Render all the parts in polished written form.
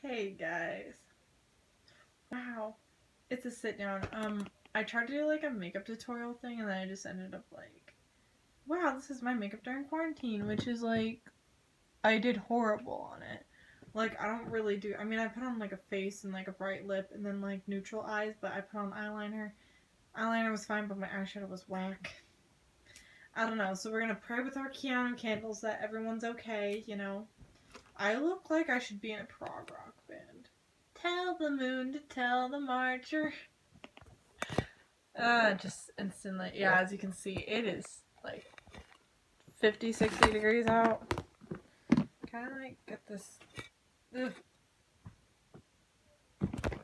Hey guys. Wow. It's a sit down. I tried to do like a makeup tutorial thing and then I just ended up like, wow, this is my makeup during quarantine, which is like, I did horrible on it. Like, I don't really do, I mean, I put on like a face and like a bright lip and then like neutral eyes, but I put on eyeliner. Eyeliner was fine, but my eyeshadow was whack. I don't know, so we're gonna pray with our Keanu candles that everyone's okay. I look like I should be in a prog rock band. Tell the moon to tell the marcher. Just instantly. Yeah, as you can see, it is like 50, 60 degrees out. Can I like get this? Ugh.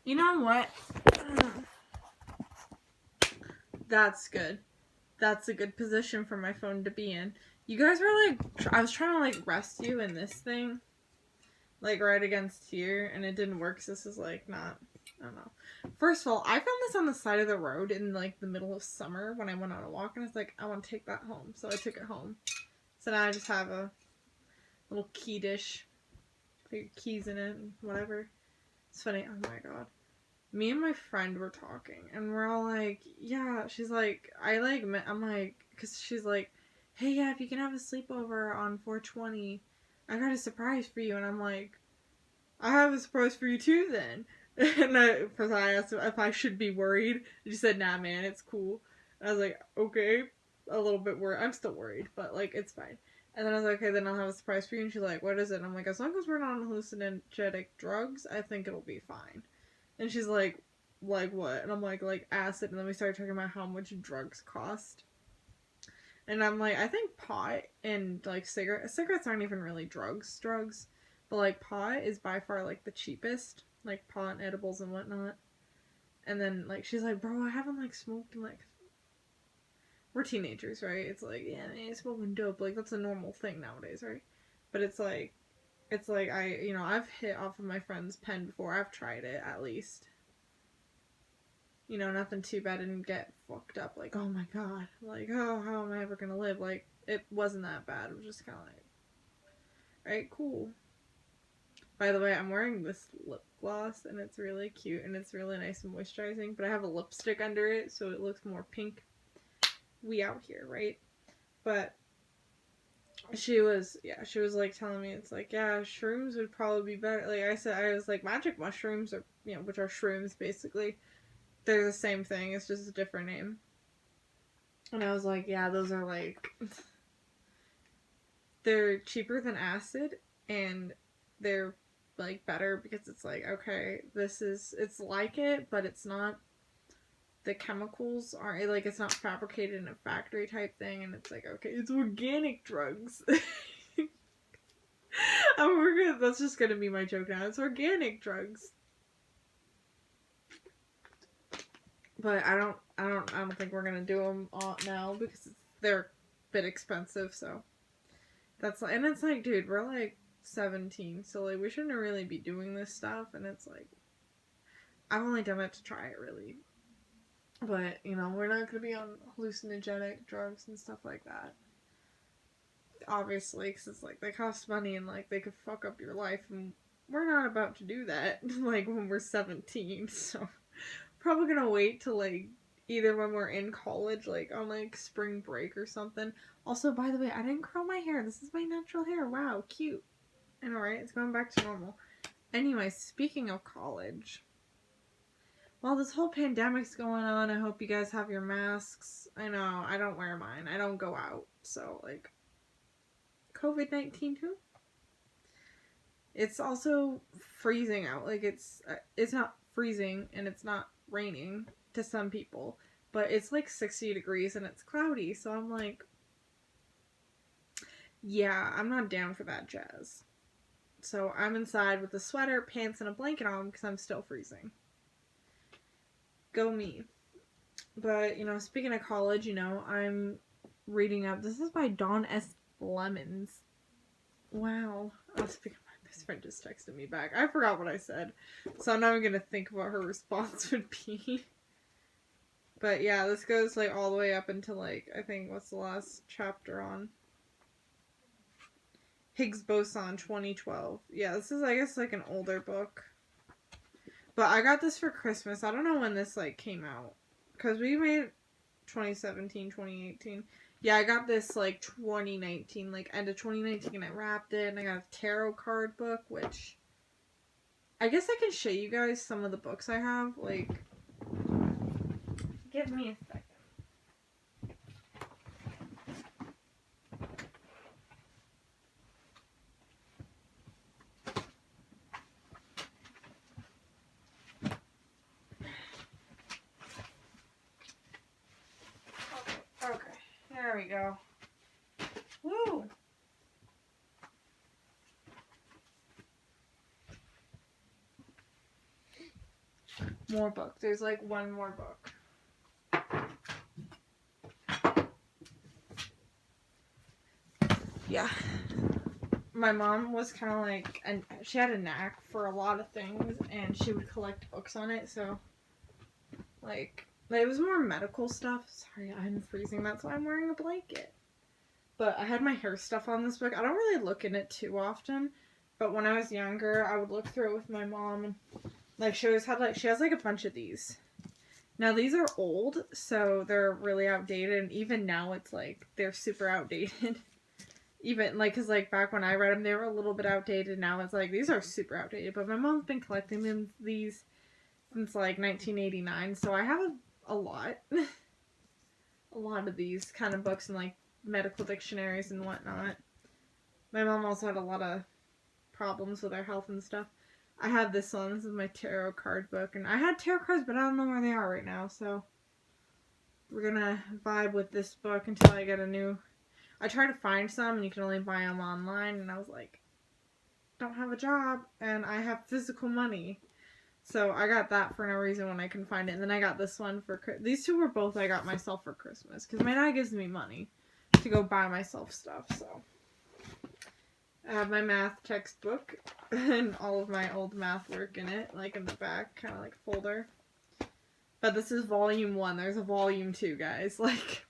You know what? That's good. That's a good position for my phone to be in. You guys were like, I was trying to like rest you in this thing, like right against here, and it didn't work. So this is like not. I don't know. First of all, I found this on the side of the road in like the middle of summer when I went on a walk, and I was like, I want to take that home, so I took it home. So now I just have a little key dish, put your keys in it, and whatever. It's funny. Oh my god. Me and my friend were talking, and we're all like, yeah. She's like, I'm like, because she's like, hey, yeah, if you can have a sleepover on 420, I got a surprise for you, and I'm like, I have a surprise for you too then. And first I asked if I should be worried. And she said, nah, man, it's cool. And I was like, okay, a little bit worried. I'm still worried, but like, it's fine. And then I was like, okay, then I'll have a surprise for you. And she's like, what is it? And I'm like, as long as we're not on hallucinogenic drugs, I think it'll be fine. And she's like what? And I'm like acid. And then we started talking about how much drugs cost. And I'm like, I think pot and like cigarettes aren't even really drugs. But like pot is by far like the cheapest. Like pot and edibles and whatnot. And then like she's like, bro, I haven't like smoked in like, we're teenagers, right? It's like, yeah, man, smoking dope. Like that's a normal thing nowadays, right? But it's like I've hit off of my friend's pen before. I've tried it at least. Nothing too bad. I didn't get fucked up. Like, oh my god. Like, oh, how am I ever gonna live? Like, it wasn't that bad. It was just kind of like, alright, cool. By the way, I'm wearing this lip gloss, and it's really cute, and it's really nice and moisturizing, but I have a lipstick under it, so it looks more pink. We out here, right? But she was like telling me, it's like, yeah, shrooms would probably be better. Like I said, I was like, magic mushrooms are, which are shrooms basically. They're the same thing, it's just a different name. And I was like, yeah, those are like, they're cheaper than acid, and they're like better because it's like, okay, it's like it, but it's not, the chemicals aren't like, it's not fabricated in a factory type thing, and it's like, okay, it's organic drugs. That's just gonna be my joke now. It's organic drugs. But I don't think we're gonna do them all now because they're a bit expensive. So that's like, and it's like, dude, we're like 17, so like we shouldn't really be doing this stuff. And it's like, I've only done it to try it, really. But we're not gonna be on hallucinogenic drugs and stuff like that. Obviously, because it's like they cost money and like they could fuck up your life, and we're not about to do that. Like when we're 17, so probably gonna wait till like either when we're in college, like on like spring break or something. Also, by the way, I didn't curl my hair. This is my natural hair. Wow, cute. I know, right? It's going back to normal. Anyway, speaking of college, while this whole pandemic's going on, I hope you guys have your masks. I know, I don't wear mine. I don't go out. So, like, COVID-19 too? It's also freezing out. Like, it's not freezing and it's not raining to some people, but it's like 60 degrees and it's cloudy. So I'm like, yeah, I'm not down for that jazz. So I'm inside with a sweater, pants, and a blanket on because I'm still freezing. Go me. But, speaking of college, I'm reading up. This is by Dawn S. Lemons. Wow. Oh, speaking of, this friend just texted me back. I forgot what I said. So now I'm going to think what her response would be. But yeah, this goes like all the way up until like, I think, what's the last chapter on? Higgs boson 2012. Yeah, this is, I guess, like an older book. But I got this for Christmas. I don't know when this, like, came out. Because we made 2017, 2018. Yeah, I got this, like, 2019. Like, end of 2019, and I wrapped it. And I got a tarot card book, which... I guess I can show you guys some of the books I have. Like... Give me a second. Okay, there we go. Woo! More books. There's like one more book. Yeah. My mom was kind of like, and she had a knack for a lot of things, and she would collect books on it, so, like, it was more medical stuff. Sorry, I'm freezing, that's why I'm wearing a blanket. But I had my hair stuff on this book. I don't really look in it too often, but when I was younger, I would look through it with my mom, and, like, she always had, like, she has, like, a bunch of these. Now, these are old, so they're really outdated, and even now, it's, like, they're super outdated. Even, like, because, like, back when I read them, they were a little bit outdated. Now it's, like, these are super outdated. But my mom's been collecting these since, like, 1989. So I have a lot. A lot of these kind of books and, like, medical dictionaries and whatnot. My mom also had a lot of problems with her health and stuff. I have this one. This is my tarot card book. And I had tarot cards, but I don't know where they are right now. So we're going to vibe with this book until I get a new... I tried to find some, and you can only buy them online, and I was like, don't have a job, and I have physical money. So I got that for no reason when I couldn't find it, and then I got this one for... These two were both I got myself for Christmas, because my dad gives me money to go buy myself stuff, so... I have my math textbook, and all of my old math work in it, like in the back, kind of like a folder. But this is volume 1, there's a volume 2, guys, like...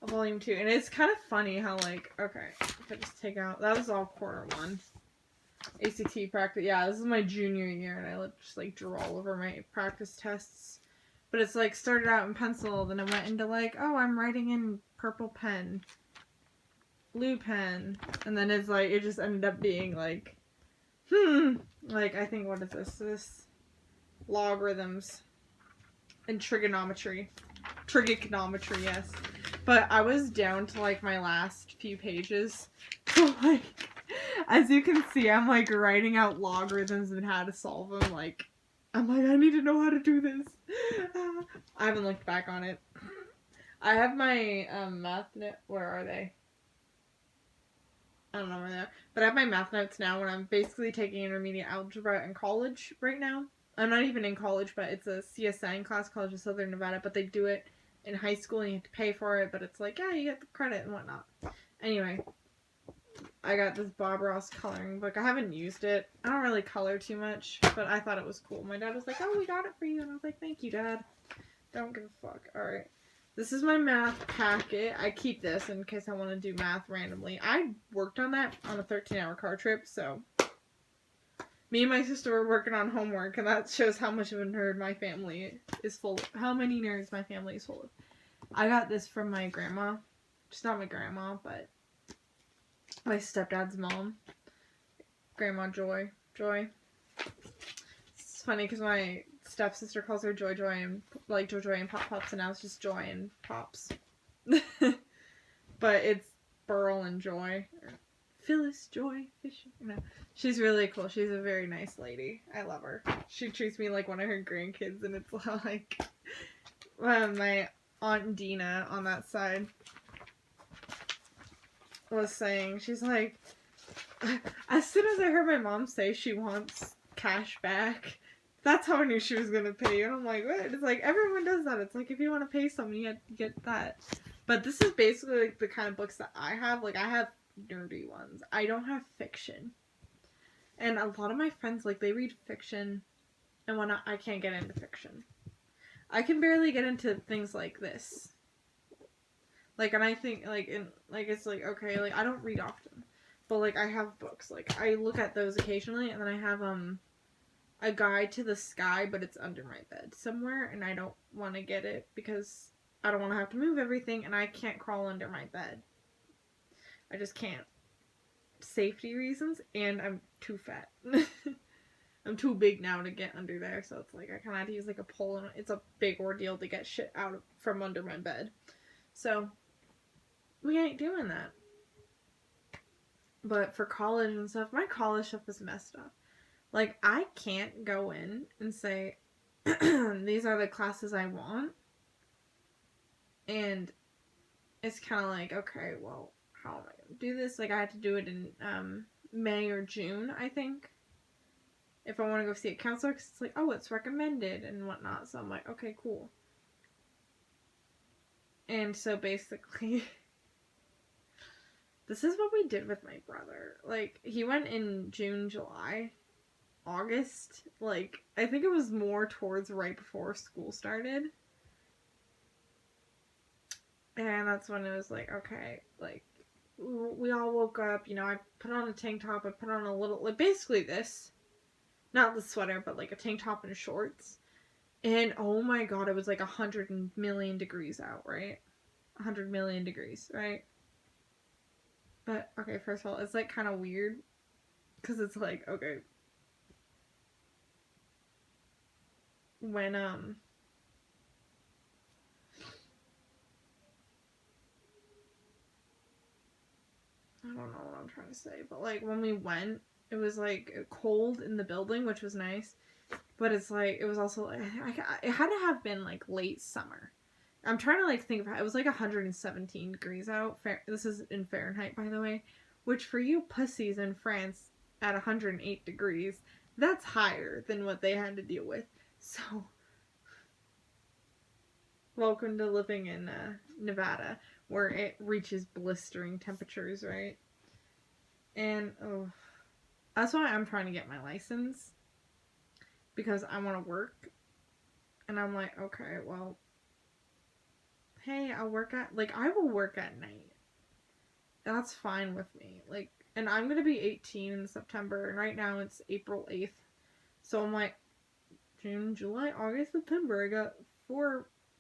A volume 2, and it's kind of funny how, like, okay, if I just take out, that was all quarter 1. ACT practice, yeah, this is my junior year, and I just, like, drew all over my practice tests. But it's, like, started out in pencil, then it went into, like, oh, I'm writing in purple pen, blue pen, and then it's, like, it just ended up being, like, like, I think, what is this? This logarithms and trigonometry. Trigonometry, yes. But I was down to, like, my last few pages. So, like, as you can see, I'm, like, writing out logarithms and how to solve them. Like, I'm like, I need to know how to do this. I haven't looked back on it. I have my math note. Where are they? I don't know where they are. But I have my math notes now when I'm basically taking intermediate algebra in college right now. I'm not even in college, but it's a CSN class, College of Southern Nevada, but they do it in high school and you have to pay for it, but it's like, yeah, you get the credit and whatnot. Anyway, I got this Bob Ross coloring book. I haven't used it. I don't really color too much, but I thought it was cool. My dad was like, oh, we got it for you. And I was like, thank you, Dad. Don't give a fuck. Alright. This is my math packet. I keep this in case I want to do math randomly. I worked on that on a 13-hour car trip, so... Me and my sister were working on homework, and that shows how much of a nerd my family is full of. How many nerds my family is full of. I got this from my grandma. She's not my grandma, but my stepdad's mom. Grandma Joy. Joy. It's funny because my stepsister calls her Joy Joy and, like, Joy Joy and Pop Pops, and now it's just Joy and Pops. But it's Burl and Joy. Phyllis Joy Fisher. No. She's really cool. She's a very nice lady. I love her. She treats me like one of her grandkids, and it's like my Aunt Dina on that side was saying, she's like, as soon as I heard my mom say she wants cash back, that's how I knew she was gonna pay you. And I'm like, what? It's like, everyone does that. It's like, if you want to pay someone, you get that. But this is basically like the kind of books that I have. Like, I have nerdy ones. I don't have fiction. And a lot of my friends, like, they read fiction and whatnot. I can't get into fiction. I can barely get into things like this. Like, and I think, like, it's like, okay, like, I don't read often. But, like, I have books. Like, I look at those occasionally, and then I have, a guide to the sky, but it's under my bed somewhere, and I don't want to get it because I don't want to have to move everything, and I can't crawl under my bed. I just can't. Safety reasons, and I'm too fat. I'm too big now to get under there, so it's like I kind of have to use like a pole, and it's a big ordeal to get shit out from under my bed. So we ain't doing that. But for college and stuff, my college stuff is messed up. Like, I can't go in and say, these are the classes I want. And it's kind of like, okay, well, how am I going to do this? Like, I had to do it in May or June, I think. If I want to go see a counselor, because it's like, oh, it's recommended and whatnot. So I'm like, okay, cool. And so basically, this is what we did with my brother. Like, he went in June, July, August. Like, I think it was more towards right before school started. And that's when it was like, okay, like, we all woke up, you know, I put on a tank top, I put on a little, like, basically this. Not the sweater, but, like, a tank top and shorts. And, oh my god, it was, like, 100 million degrees out, right? 100 million degrees, right? But, okay, first of all, it's, like, kind of weird. Because it's, like, okay. When, I don't know what I'm trying to say, but, like, when we went, it was, like, cold in the building, which was nice, but it's, like, it was also, like, it had to have been, like, late summer. I'm trying to, like, think of it. It was, like, 117 degrees out. This is in Fahrenheit, by the way, which for you pussies in France at 108 degrees, that's higher than what they had to deal with. So, welcome to living in Nevada, where it reaches blistering temperatures, right? And, oh, that's why I'm trying to get my license, because I want to work, and I'm like, okay, well, hey, I will work at night. That's fine with me. Like, and I'm gonna be 18 in September, and right now it's April 8th, so I'm like, June, July, August, September, I got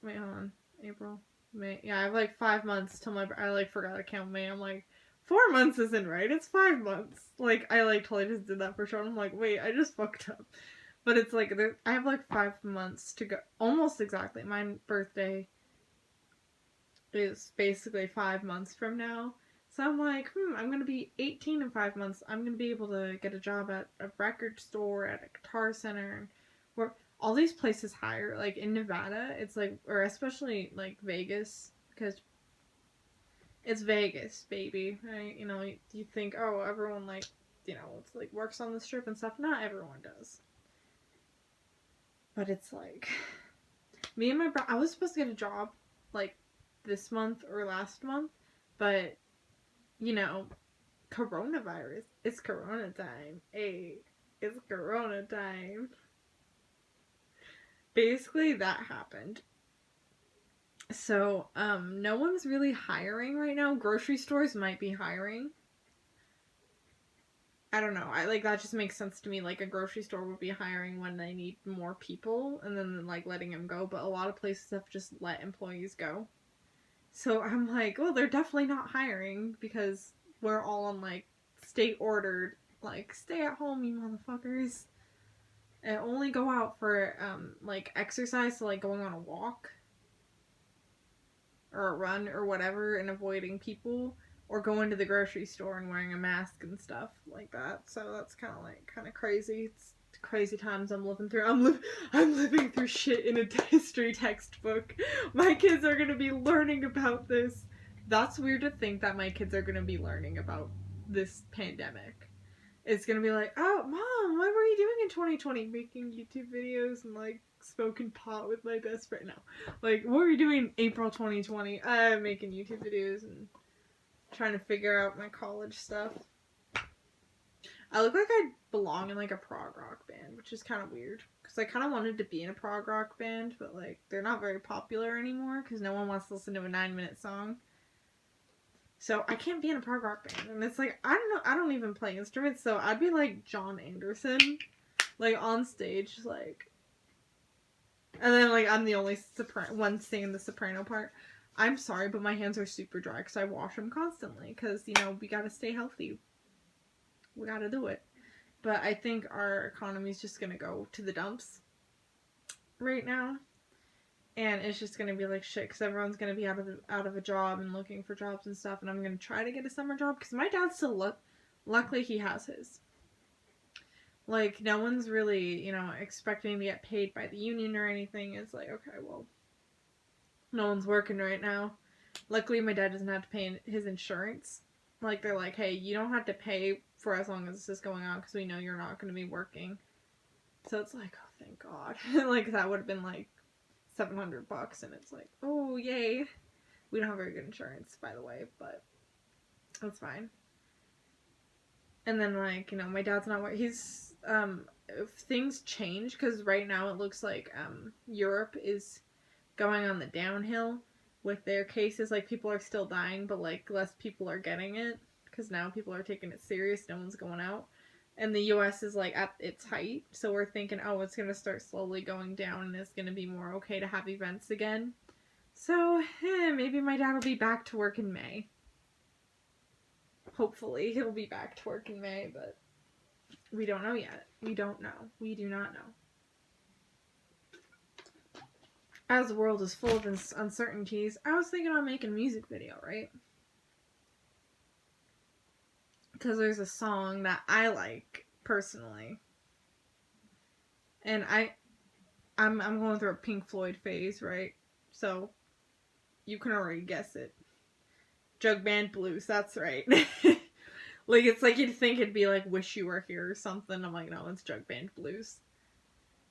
wait, hold on, April, May, yeah, I have like 5 months till I like forgot to count May, I'm like, 4 months isn't right, it's 5 months, like, I like totally just did that for sure, I'm like, wait, I just fucked up, but it's like, I have like 5 months to go, almost exactly, my birthday is basically 5 months from now, so I'm like, I'm gonna be 18 in 5 months, I'm gonna be able to get a job at a record store, at a guitar center, where all these places hire, like in Nevada, it's like, or especially like Vegas, because it's Vegas, baby, right? You know, you think, oh, everyone like, you know, it's like works on the strip and stuff. Not everyone does. But it's like, me and my brother, I was supposed to get a job like this month or last month, but, you know, coronavirus, it's corona time. Hey, it's corona time. Basically, that happened. So, no one's really hiring right now. Grocery stores might be hiring. I don't know. That just makes sense to me. Like, a grocery store would be hiring when they need more people and then, like, letting them go. But a lot of places have just let employees go. So I'm like, well, they're definitely not hiring because we're all on, like, state ordered, like, stay at home, you motherfuckers. And only go out for, like, exercise, so, like, going on a walk or a run or whatever and avoiding people, or going to the grocery store and wearing a mask and stuff like that. So that's kind of crazy. It's crazy times I'm living through. I'm living through shit in a history textbook. My kids are going to be learning about this. That's weird to think that my kids are going to be learning about this pandemic. It's going to be like, oh, Mom, what were you doing in 2020? Making YouTube videos and, like, smoking pot with my best friend. No. Like, what were you doing in April 2020? Making YouTube videos and trying to figure out my college stuff. I look like I belong in, like, a prog rock band, which is kind of weird. Because I kind of wanted to be in a prog rock band, but, like, they're not very popular anymore because no one wants to listen to a 9-minute song. So I can't be in a prog rock band. And it's like, I don't know, I don't even play instruments, so I'd be like John Anderson. like on stage, like, and then like I'm the only one singing the soprano part. I'm sorry, but my hands are super dry because I wash them constantly because, you know, we gotta stay healthy. We gotta do it. But I think our economy is just gonna go to the dumps right now. And it's just gonna be like shit because everyone's gonna be out of a job and looking for jobs and stuff. And I'm gonna try to get a summer job because my dad still luckily he has his. Like, no one's really, you know, expecting to get paid by the union or anything. It's like, okay, well, no one's working right now. Luckily, my dad doesn't have to pay his insurance. Like, they're like, hey, you don't have to pay for as long as this is going on because we know you're not going to be working. So it's like, oh, thank God. Like, that would have been like $700, and it's like, oh, yay. We don't have very good insurance, by the way, but that's fine. And then, like, you know, my dad's not working. He's, if things change, because right now it looks like, Europe is going on the downhill with their cases. Like, people are still dying, but, like, less people are getting it, because now people are taking it serious. No one's going out. And the US is, like, at its height, so we're thinking, oh, it's going to start slowly going down, and it's going to be more okay to have events again. So, maybe my dad will be back to work in May. Hopefully, he'll be back to work in May, but we don't know yet. We don't know. We do not know. As the world is full of uncertainties, I was thinking about making a music video, right? Because there's a song that I like, personally. And I'm going through a Pink Floyd phase, right? So, you can already guess it. Jug Band Blues, that's right. Like, it's like you'd think it'd be like Wish You Were Here or something. I'm like, no, it's Jug Band Blues.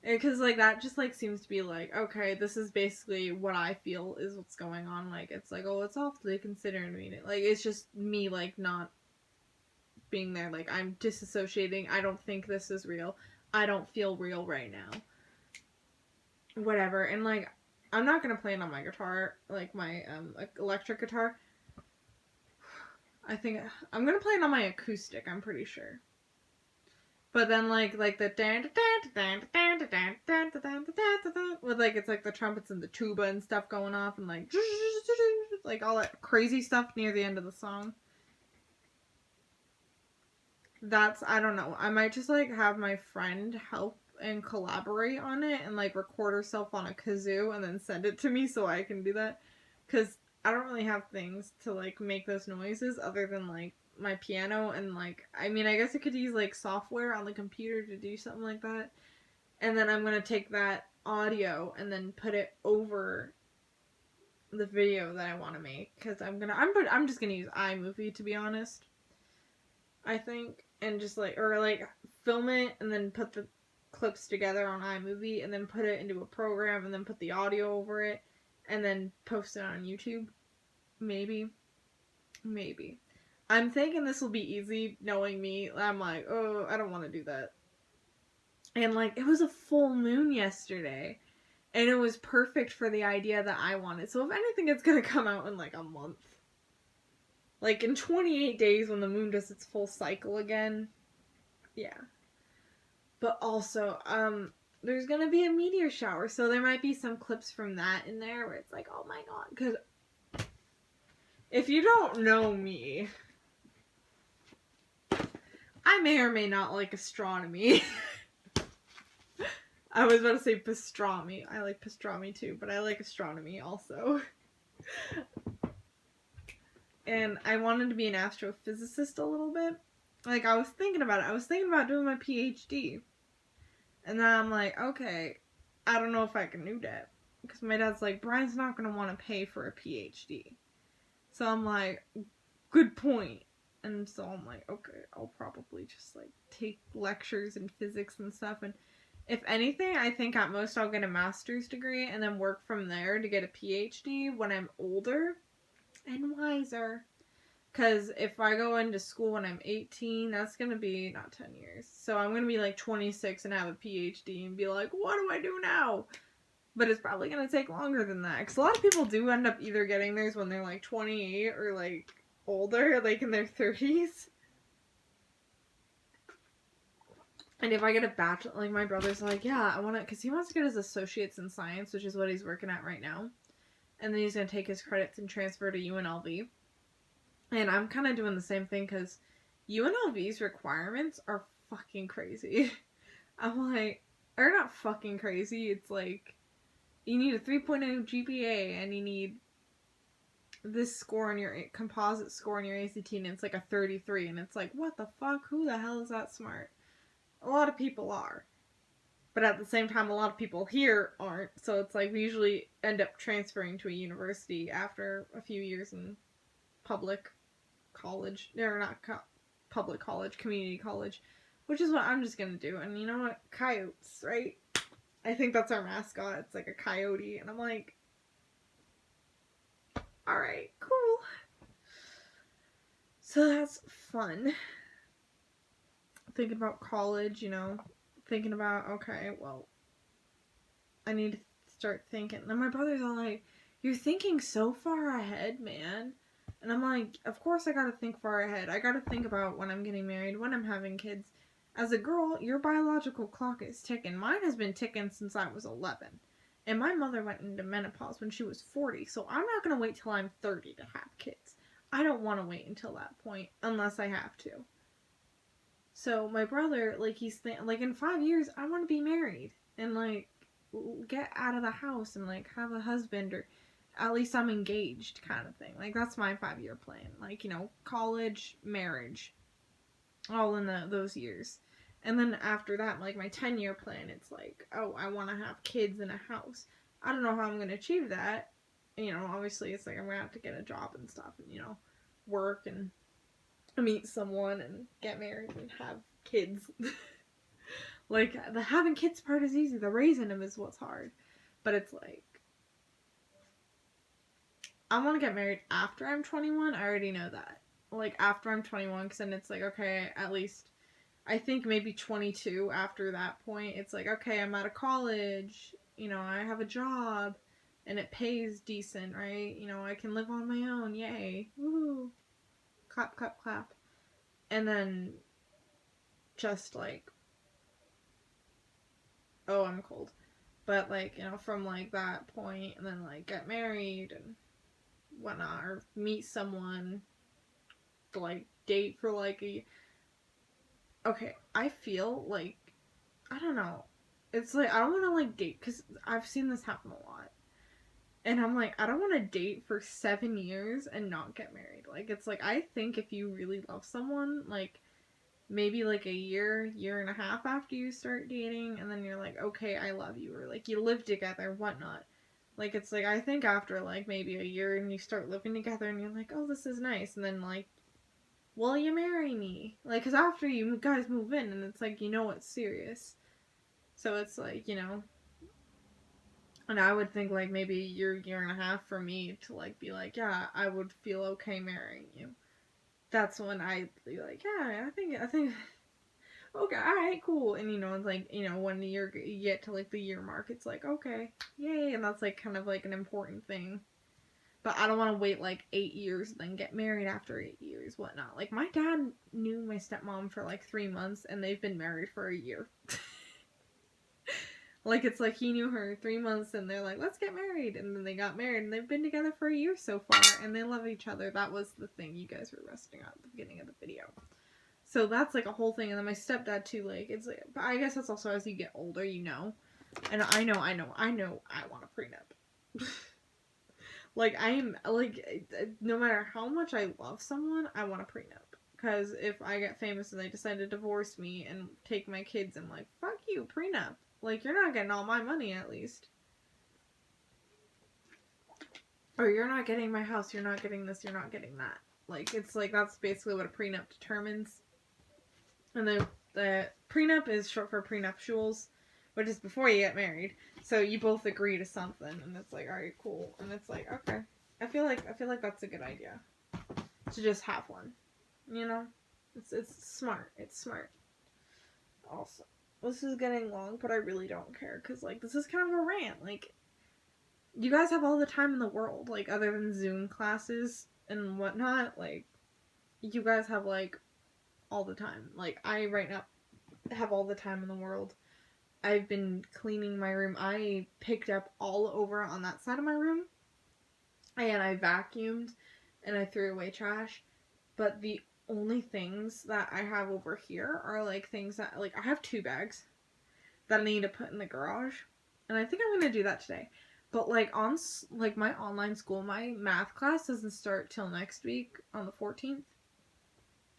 Because, like, that just, like, seems to be like, okay, this is basically what I feel is what's going on. Like, it's like, oh, it's awfully considering me. Like, it's just me, like, not being there. Like, I'm disassociating. I don't think this is real. I don't feel real right now. Whatever. And, like, I'm not gonna play it on my guitar, like, my, electric guitar. I think I'm gonna play it on my acoustic, I'm pretty sure. But then like the with like it's like the trumpets and the tuba and stuff going off and like all that crazy stuff near the end of the song. That's, I don't know. I might just like have my friend help and collaborate on it and like record herself on a kazoo and then send it to me so I can do that. Cause I don't really have things to like make those noises other than like my piano and like, I mean, I guess I could use like software on the computer to do something like that. And then I'm gonna take that audio and then put it over the video that I want to make. Cause I'm just gonna use iMovie, to be honest. I think, and just like, or like film it and then put the clips together on iMovie and then put it into a program and then put the audio over it and then post it on YouTube. Maybe. I'm thinking this will be easy, knowing me. I'm like, oh, I don't want to do that. And like, it was a full moon yesterday. And it was perfect for the idea that I wanted. So if anything, it's gonna come out in like a month. Like in 28 days when the moon does its full cycle again. Yeah. But also, there's gonna be a meteor shower. So there might be some clips from that in there where it's like, oh my god. Because if you don't know me, I may or may not like astronomy. I was about to say pastrami. I like pastrami too, but I like astronomy also. And I wanted to be an astrophysicist a little bit. Like, I was thinking about it. I was thinking about doing my PhD. And then I'm like, okay, I don't know if I can do that. Because my dad's like, Brian's not going to want to pay for a PhD. So I'm like, good point. And so I'm like, okay, I'll probably just, like, take lectures in physics and stuff. And if anything, I think at most I'll get a master's degree and then work from there to get a PhD when I'm older and wiser. Because if I go into school when I'm 18, that's going to be not 10 years. So I'm going to be like 26 and have a PhD and be like, what do I do now? But it's probably going to take longer than that. Because a lot of people do end up either getting theirs when they're like 28 or like older, like in their 30s. And if I get a bachelor, like my brother's like, yeah, I want to, because he wants to get his associates in science, which is what he's working at right now. And then he's going to take his credits and transfer to UNLV. And I'm kind of doing the same thing because UNLV's requirements are fucking crazy. I'm like, they're not fucking crazy. It's like, you need a 3.0 GPA and you need this score on your composite score on your ACT, and it's like a 33. And it's like, what the fuck? Who the hell is that smart? A lot of people are. But at the same time, a lot of people here aren't. So it's like we usually end up transferring to a university after a few years in public college. Or not public college, community college. Which is what I'm just going to do. And you know what? Coyotes, right? I think that's our mascot. It's like a coyote. And I'm like, alright, cool. So that's fun. Thinking about college, you know. Thinking about, okay, well, I need to start thinking. And my brother's all like, you're thinking so far ahead, man. And I'm like, of course I gotta think far ahead. I gotta think about when I'm getting married, when I'm having kids. As a girl, your biological clock is ticking. Mine has been ticking since I was 11. And my mother went into menopause when she was 40. So I'm not gonna wait till I'm 30 to have kids. I don't want to wait until that point unless I have to. So my brother, like, he's like, in 5 years, I want to be married and like get out of the house and like have a husband, or at least I'm engaged, kind of thing. Like, that's my 5 year plan. Like, you know, college, marriage, all in those years. And then after that, like my 10-year plan, it's like, oh, I want to have kids in a house. I don't know how I'm going to achieve that. You know, obviously it's like I'm going to have to get a job and stuff and, you know, work and meet someone and get married and have kids. Like, the having kids part is easy. The raising them is what's hard. But it's like, I want to get married after I'm 21. I already know that. Like, after I'm 21, because then it's like, okay, at least, I think maybe 22 after that point. It's like, okay, I'm out of college. You know, I have a job. And it pays decent, right? You know, I can live on my own. Yay. Woo. Clap, clap, clap. And then just like, oh, I'm cold. But like, you know, from like that point, and then like get married and whatnot, or meet someone, to like date for like a. Okay, I feel like, I don't know. It's like, I don't want to like date, because I've seen this happen a lot. And I'm like, I don't want to date for 7 years and not get married. Like, it's like, I think if you really love someone, like, maybe like a year and a half after you start dating, and then you're like, okay, I love you, or like you live together, whatnot. Like, it's like, I think after like maybe a year and you start living together and you're like, oh, this is nice, and then like, will you marry me? Like, because after you guys move in, and it's like, you know it's serious. So it's like, you know, and I would think like maybe a year and a half for me to like be like, yeah, I would feel okay marrying you. That's when I'd be like, yeah, I think okay, alright, cool. And you know, it's like, you know, when you get to like the year mark, it's like, okay, yay. And that's like kind of like an important thing. But I don't want to wait like 8 years and then get married after 8 years, whatnot. Like, my dad knew my stepmom for like 3 months and they've been married for a year. Like, it's like he knew her 3 months and they're like, let's get married. And then they got married and they've been together for a year so far and they love each other. That was the thing you guys were resting on at the beginning of the video. So that's like a whole thing. And then my stepdad too, like, it's like, but I guess that's also as you get older, you know. And I know I want a prenup. Like, I'm like, no matter how much I love someone, I want a prenup. Because if I get famous and they decide to divorce me and take my kids, I'm like, fuck you, prenup. Like, you're not getting all my money, at least. Or you're not getting my house, you're not getting this, you're not getting that. Like, it's like, that's basically what a prenup determines. And the prenup is short for prenuptials, which is before you get married. So you both agree to something, and it's like, alright, cool. And it's like, okay. I feel like that's a good idea. To just have one. You know? It's smart. It's smart. Also, this is getting long, but I really don't care, because, like, this is kind of a rant. Like, you guys have all the time in the world, like, other than Zoom classes and whatnot. Like, you guys have, like, all the time. Like, I, right now, have all the time in the world. I've been cleaning my room. I picked up all over on that side of my room, and I vacuumed, and I threw away trash. But the only things that I have over here are like things that, like, I have 2 bags that I need to put in the garage, and I think I'm gonna do that today. But like on like my online school, my math class doesn't start till next week on the 14th,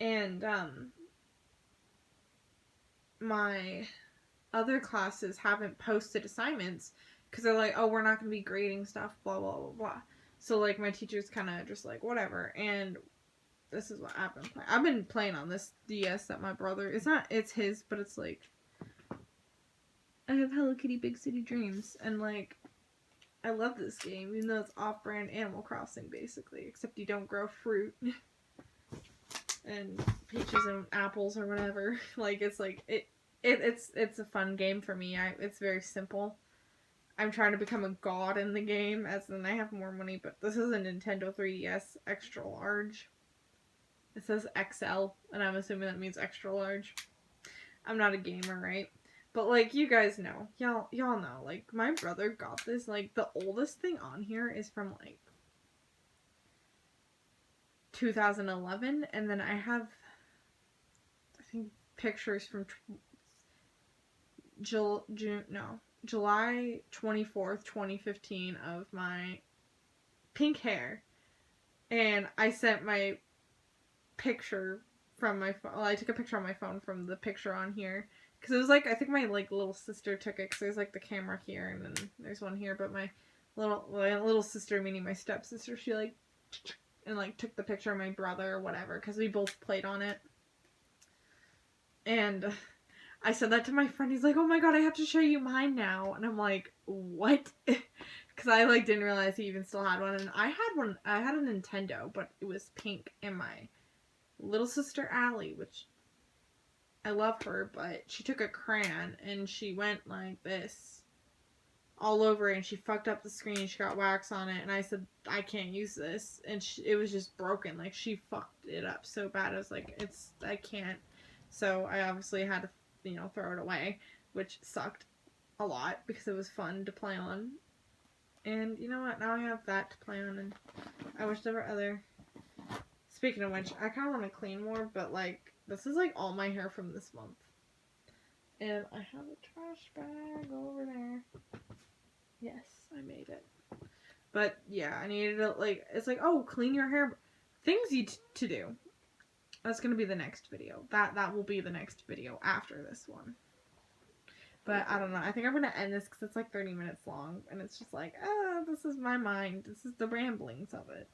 and my other classes haven't posted assignments because they're like, oh, we're not going to be grading stuff, blah, blah, blah, blah. So, like, my teacher's kind of just like, whatever. And this is what I've been playing. I've been playing on this DS that my brother, it's his, but it's like, I have Hello Kitty Big City Dreams. And, like, I love this game, even though it's off-brand Animal Crossing, basically. Except you don't grow fruit. And peaches and apples or whatever. Like, it's like, it's a fun game for me. It's very simple. I'm trying to become a god in the game, as in I have more money, but this is a Nintendo 3DS extra large. It says XL, and I'm assuming that means extra large. I'm not a gamer, right? But like, you guys know, y'all know, like, my brother got this. Like, the oldest thing on here is from like 2011, and then I have, I think, pictures from July 24th, 2015 of my pink hair. And I sent my picture from my phone. Well, I took a picture on my phone from the picture on here. Because it was like, I think my like little sister took it. Because there's like the camera here and then there's one here. But my little sister, meaning my stepsister, she like, and like took the picture of my brother or whatever. Because we both played on it. And I said that to my friend. He's like, oh my god, I have to show you mine now. And I'm like, what? Because I like didn't realize he even still had one. And I had a Nintendo, but it was pink. And my little sister Allie, which I love her, but she took a crayon and she went like this all over, and she fucked up the screen. She got wax on it, and I said, I can't use this. And it was just broken. Like, she fucked it up so bad. I was like, I can't. So I obviously had to, throw it away, which sucked a lot because it was fun to play on. And you know what? Now I have that to play on, and I wish there were other. Speaking of which, I kind of want to clean more, but like, this is like all my hair from this month. And I have a trash bag over there. Yes, I made it. But yeah, I needed to, like, it's like, oh, clean your hair. Things to do. That's going to be the next video. That will be the next video after this one. But I don't know. I think I'm going to end this because it's like 30 minutes long. And it's just like, this is my mind. This is the ramblings of it.